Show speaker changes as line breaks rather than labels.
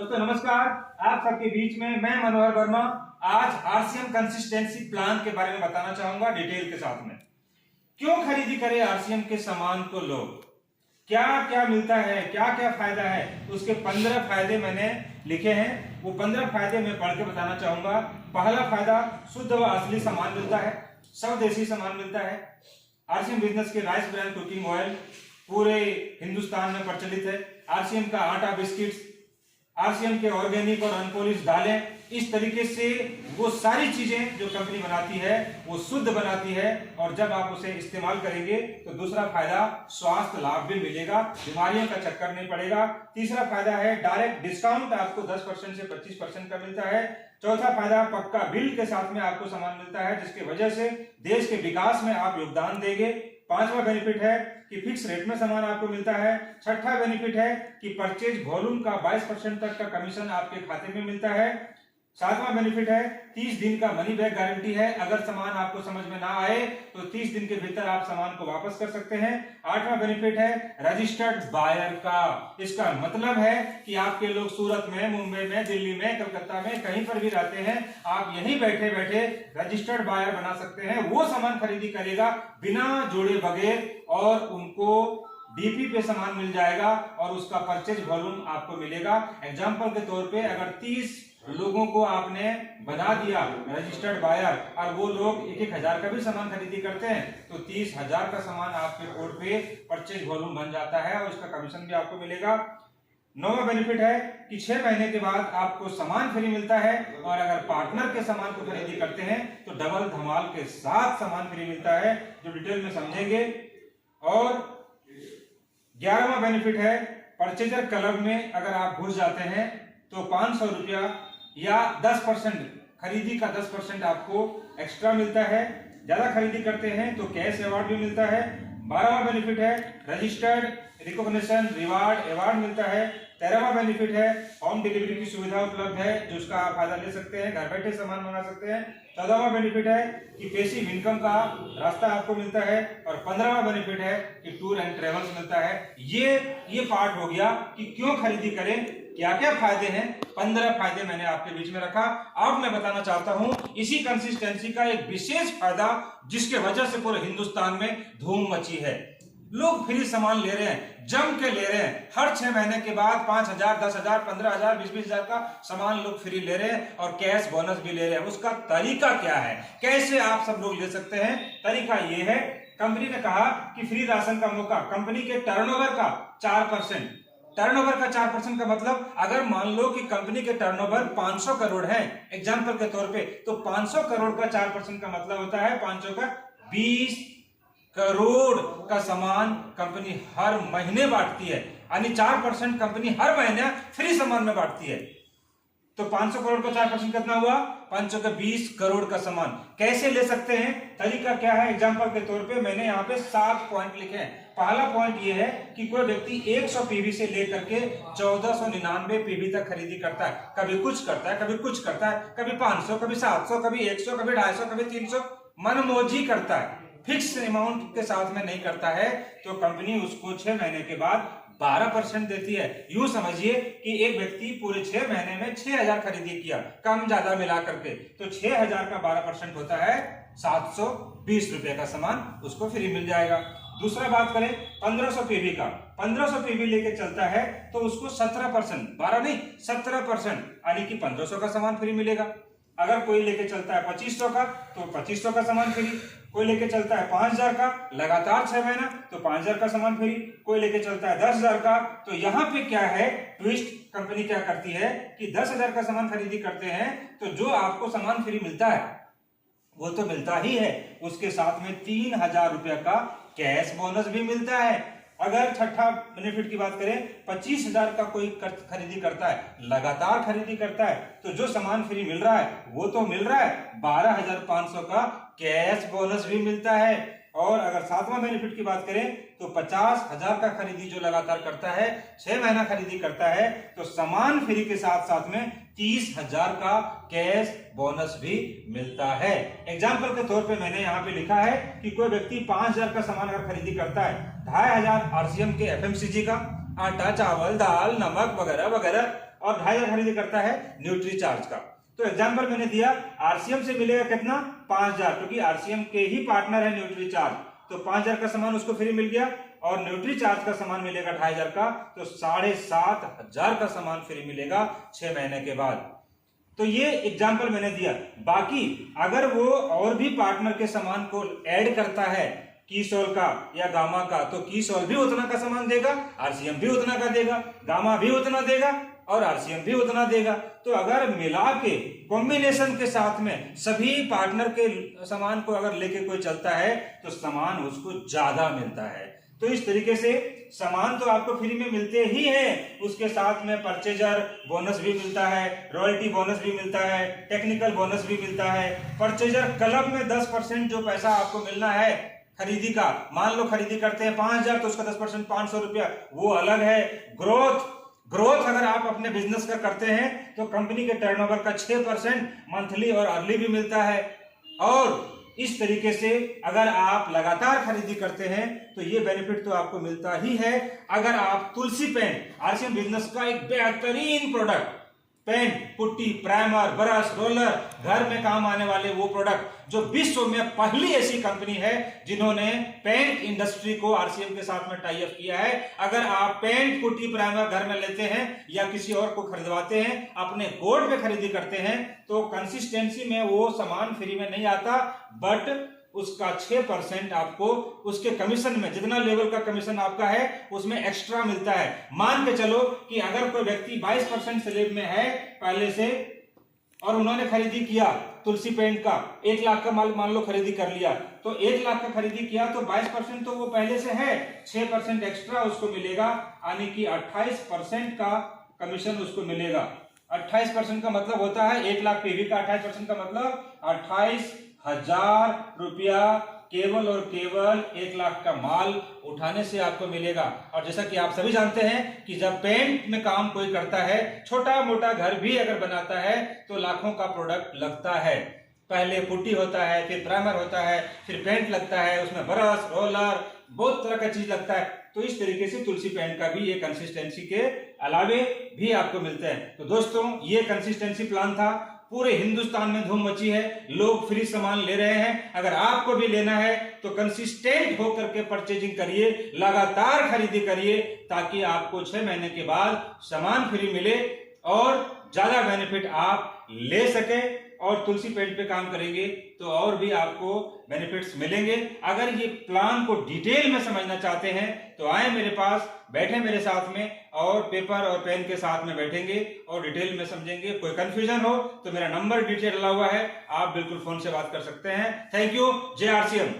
दोस्तों नमस्कार, आप सबके बीच में मैं मनोहर वर्मा आज आरसीएम कंसिस्टेंसी प्लान के बारे में बताना चाहूंगा डिटेल के साथ में। क्यों खरीदी करें आरसीएम के सामान को लोग, क्या क्या मिलता है, क्या क्या फायदा है, उसके 15 फायदे मैंने लिखे हैं। वो 15 फायदे मैं पढ़ के बताना चाहूंगा। पहला फायदा, शुद्ध व असली सामान मिलता है, स्वदेशी सामान मिलता है। आरसीएम बिजनेस के राइस ब्रांड कुकिंग ऑयल पूरे हिंदुस्तान में प्रचलित है। आरसीएम का आटा बिस्किट्स, आरसीएम के ऑर्गेनिक और अनपॉलिश दालें, इस तरीके से वो सारी चीजें जो कंपनी बनाती है वो शुद्ध बनाती है। और जब आप उसे इस्तेमाल करेंगे तो दूसरा फायदा, स्वास्थ्य लाभ भी मिलेगा, बीमारियों का चक्कर नहीं पड़ेगा। तीसरा फायदा है डायरेक्ट डिस्काउंट आपको 10% से 25% का मिलता है। चौथा फायदा, पक्का बिल के साथ में आपको सामान मिलता है जिसकी वजह से देश के विकास में आप योगदान देंगे। पांचवा बेनिफिट है कि फिक्स रेट में सामान आपको मिलता है। छठा बेनिफिट है कि परचेज वॉल्यूम का 22% तक का कमीशन आपके खाते में मिलता है। सातवां बेनिफिट है 30 दिन का मनी बैक गारंटी है। अगर सामान आपको समझ में ना आए तो 30 दिन के भीतर आप सामान को वापस कर सकते हैं। आठवां बेनिफिट है रजिस्टर्ड बायर का। इसका मतलब है कि आपके लोग सूरत में, मुंबई में, दिल्ली में, कलकत्ता में कहीं पर भी रहते हैं, आप यहीं बैठे बैठे रजिस्टर्ड बायर बना सकते हैं। वो सामान खरीदी करेगा बिना जोड़े बगैर और उनको डीपी पे सामान मिल जाएगा और उसका परचेज वॉल्यूम आपको मिलेगा। एग्जाम्पल के तौर पे अगर 30 लोगों को आपने बना दिया रजिस्टर्ड बायर और वो लोग 1,000 का भी सामान खरीदी करते हैं तो 30,000 का सामान आपके कोड पे परचेज वॉल्यूम बन जाता है और इसका कमीशन भी आपको मिलेगा। नौवां बेनिफिट है कि 6 महीने के बाद आपको सामान फ्री मिलता है और अगर पार्टनर के सामान को खरीदी करते हैं तो डबल धमाल के साथ सामान फ्री मिलता है, जो डिटेल में समझेंगे। और 11वां बेनिफिट है परचेजर क्लब में अगर आप घुस जाते हैं तो 500 रुपया या 10% खरीदी का 10% आपको एक्स्ट्रा मिलता है। ज्यादा खरीदी करते हैं तो कैश अवार्ड भी मिलता है। 12वां बेनिफिट है रजिस्टर्ड रिकॉग्निशन रिवार्ड अवार्ड मिलता है। 13वां बेनिफिट है होम डिलीवरी की सुविधा उपलब्ध है जिसका आप फायदा ले सकते हैं, घर बैठे सामान मंगा सकते हैं। 14वां बेनिफिट है कि पैसिव इनकम का रास्ता आपको मिलता है। और 15वां बेनिफिट है कि टूर एंड ट्रेवल्स मिलता है। ये पार्ट हो गया कि क्यों खरीदी करें, क्या क्या फायदे हैं। 15 फायदे मैंने आपके बीच में रखा। अब मैं बताना चाहता हूं इसी कंसिस्टेंसी का एक विशेष फायदा जिसके वजह से पूरे हिंदुस्तान में धूम मची है। लोग फ्री सामान ले रहे हैं, जम के ले रहे हैं। हर 6 महीने के बाद 5,000, 10,000, 15,000, 20,000 का सामान लोग फ्री ले रहे हैं और कैश बोनस भी ले रहे हैं। उसका तरीका क्या है, कैसे आप सब लोग ले सकते हैं? तरीका ये है, कंपनी ने कहा कि फ्री राशन का मौका कंपनी के टर्नओवर का 4%। टर्नओवर का 4% का मतलब अगर मान लो कि कंपनी के टर्नओवर 500 करोड़ है एग्जांपल के तौर पे, तो 500 करोड़ का 4% का मतलब होता है 500 का 20 करोड़ का सामान कंपनी हर महीने बांटती है। यानी 4% कंपनी हर महीने फ्री सामान में बांटती है। तो 500 करोड़ का 4% कितना हुआ? 500 का 20 करोड़ का सामान। कैसे ले सकते हैं, तरीका क्या है? एग्जांपल के तौर पे मैंने यहाँ पे 7 पॉइंट लिखे हैं। पहला पॉइंट ये है कि कोई व्यक्ति 100 पीवी से लेकर के 1499 पीवी तक खरीदी करता है। कभी कुछ करता है, कभी कुछ करता है, कभी 500, कभी 700, कभी 100, कभी 250, कभी 300, मनमौजी करता है। फिक्स अमाउंट के साथ में नहीं करता है तो कंपनी उसको 6 महीने के बाद 12% देती है। यूं समझिए कि एक व्यक्ति पूरे 6 महीने में 6,000 खरीदी किया, कम ज्यादा मिला करके, तो 6,000 का 12% होता है 720 रुपए का सामान उसको फ्री मिल जाएगा। दूसरा बात करें 1500 पीवी का, 1500 पीवी लेके चलता है तो उसको 17%, 12 नहीं 17% यानी कि 1500 का सामान फ्री मिलेगा। अगर कोई लेके चलता है 2500 का तो 2500 का सामान फ्री। कोई लेके चलता है 5,000 का लगातार 6 महीना तो 5,000 का सामान फ्री। कोई लेके चलता है 10,000 का, तो यहाँ पे क्या है ट्विस्ट, कंपनी क्या करती है कि 10,000 का सामान खरीदी करते हैं तो जो आपको सामान फ्री मिलता है वो तो मिलता ही है, उसके साथ में 3,000 रुपए का कैश बोनस भी मिलता है। अगर छठा बेनिफिट की बात करें, 25,000 का कोई खरीदी करता है, लगातार खरीदी करता है, तो जो सामान फ्री मिल रहा है वो तो मिल रहा है, 12,500 का कैश बोनस भी मिलता है। और अगर 7वां बेनिफिट की बात करें तो 50,000 का खरीदी जो लगातार करता है, 6 महीना खरीदी करता है, तो सामान फ्री के साथ साथ में 30,000 का कैश बोनस भी मिलता है। एग्जाम्पल के तौर पे मैंने यहाँ पे लिखा है कि कोई व्यक्ति 5,000 का सामान अगर खरीदी करता है, 2,500 आरसीएम के एफएमसीजी का आटा, चावल, दाल, नमक वगैरह वगैरह और 2500 खरीदी करता है न्यूट्रीचार्ज का। तो एग्जाम्पल मैंने दिया, आरसीएम से मिलेगा कितना, 5000, क्योंकि आरसीएम के ही पार्टनर है न्यूट्रीचार्ज, तो 5000 का सामान उसको फ्री मिल गया और न्यूट्रीचार्ज का सामान मिलेगा 2500 का, तो 7500 का सामान फ्री मिलेगा 6 महीने के बाद। तो ये एग्जाम्पल मैंने दिया। बाकी अगर वो और भी पार्टनर के सामान को ऐड करता है, कीसोल का या गामा का, तो कीसोल भी उतना का सामान देगा, आरसीएम भी उतना का देगा, गामा भी उतना देगा और आरसीएम भी उतना देगा। तो अगर मिला के कॉम्बिनेशन के साथ में सभी पार्टनर के सामान को अगर लेके कोई चलता है तो सामान उसको ज्यादा मिलता है। तो इस तरीके से सामान तो आपको फ्री में मिलते ही हैं, उसके साथ में परचेजर बोनस भी मिलता है, रॉयल्टी बोनस भी मिलता है, टेक्निकल बोनस भी मिलता है। परचेजर क्लब में 10% जो पैसा आपको मिलना है खरीदी का, मान लो खरीदी करते हैं 5000 तो उसका 10% 500 रुपया, वो अलग है। ग्रोथ अगर आप अपने बिजनेस का करते हैं तो कंपनी के टर्नओवर का 6% मंथली और अर्ली भी मिलता है। और इस तरीके से अगर आप लगातार खरीदी करते हैं तो ये बेनिफिट तो आपको मिलता ही है। अगर आप तुलसी पेन, आरसीएम बिजनेस का एक बेहतरीन product, paint, putty, primer, brush, roller, घर में काम आने वाले वो प्रोडक्ट, जो विश्व में पहली ऐसी कंपनी है जिन्होंने पेंट इंडस्ट्री को आरसीएम के साथ में टाई अप किया है। अगर आप पेंट, पुट्टी, प्राइमर घर में लेते हैं या किसी और को खरीदवाते हैं, अपने बोर्ड पे खरीदी करते हैं, तो कंसिस्टेंसी में वो सामान फ्री में नहीं आता, बट उसका 6% आपको उसके कमीशन में, जितना लेवल का कमीशन आपका है उसमें एक्स्ट्रा मिलता है। मान के चलो कि अगर कोई व्यक्ति 22% स्लैब में है पहले से और उन्होंने खरीदी किया तुलसी पेंट का 1 लाख का माल मान लो खरीदी कर लिया, तो 1 लाख का खरीदी किया तो 22% तो वो पहले से है, 6% एक्स्ट्रा उसको मिलेगा, यानी कि 28% का कमीशन उसको मिलेगा। 28% का मतलब होता है 1 लाख पीवी का 28% का मतलब 28,000 रुपया केवल और केवल 1 लाख का माल उठाने से आपको मिलेगा। और जैसा कि आप सभी जानते हैं कि जब पेंट में काम कोई करता है, छोटा मोटा घर भी अगर बनाता है तो लाखों का प्रोडक्ट लगता है। पहले पुट्टी होता है, फिर प्राइमर होता है, फिर पेंट लगता है, उसमें ब्रश, रोलर, बहुत तरह का चीज लगता है। तो इस तरीके से तुलसी पेंट का भी ये कंसिस्टेंसी के अलावे भी आपको मिलते हैं। तो दोस्तों, ये कंसिस्टेंसी प्लान था, पूरे हिंदुस्तान में धूम मची है, लोग फ्री सामान ले रहे हैं। अगर आपको भी लेना है तो कंसिस्टेंट होकर के परचेजिंग करिए, लगातार खरीदी करिए, ताकि आपको 6 महीने के बाद सामान फ्री मिले और ज्यादा बेनिफिट आप ले सके। और तुलसी पेंट पे काम करेंगे तो और भी आपको बेनिफिट्स मिलेंगे। अगर ये प्लान को डिटेल में समझना चाहते हैं तो आए मेरे पास, बैठे मेरे साथ में और पेपर और पेन के साथ में बैठेंगे और डिटेल में समझेंगे। कोई कंफ्यूजन हो तो मेरा नंबर डिटेल डाला हुआ है, आप बिल्कुल फोन से बात कर सकते हैं। Thank you. जय आरसीएम।